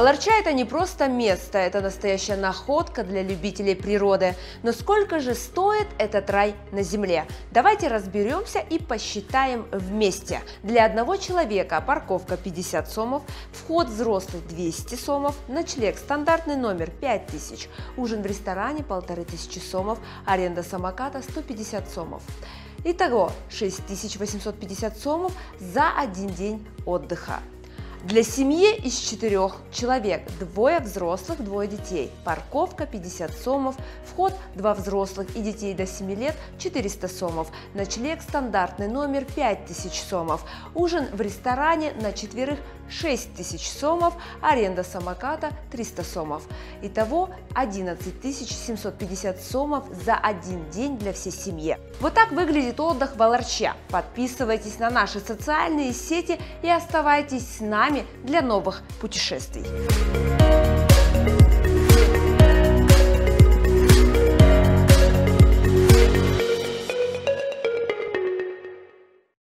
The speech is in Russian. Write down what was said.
Валарча – это не просто место, это настоящая находка для любителей природы. Но сколько же стоит этот рай на земле? Давайте разберемся и посчитаем вместе. Для одного человека парковка 50 сомов, вход взрослый 200 сомов, ночлег стандартный номер 5000, ужин в ресторане 1500 сомов, аренда самоката 150 сомов. Итого 6850 сомов за один день отдыха. Для семьи из 4 человек, 2 взрослых, 2 детей, парковка 50 сомов, вход 2 взрослых и детей до 7 лет 400 сомов, ночлег стандартный номер 5000 сомов, ужин в ресторане на 4 6000 сомов, аренда самоката 300 сомов. Итого 11750 сомов за один день для всей семьи. Вот так выглядит отдых в Валарче. Подписывайтесь на наши социальные сети и оставайтесь с нами для новых путешествий.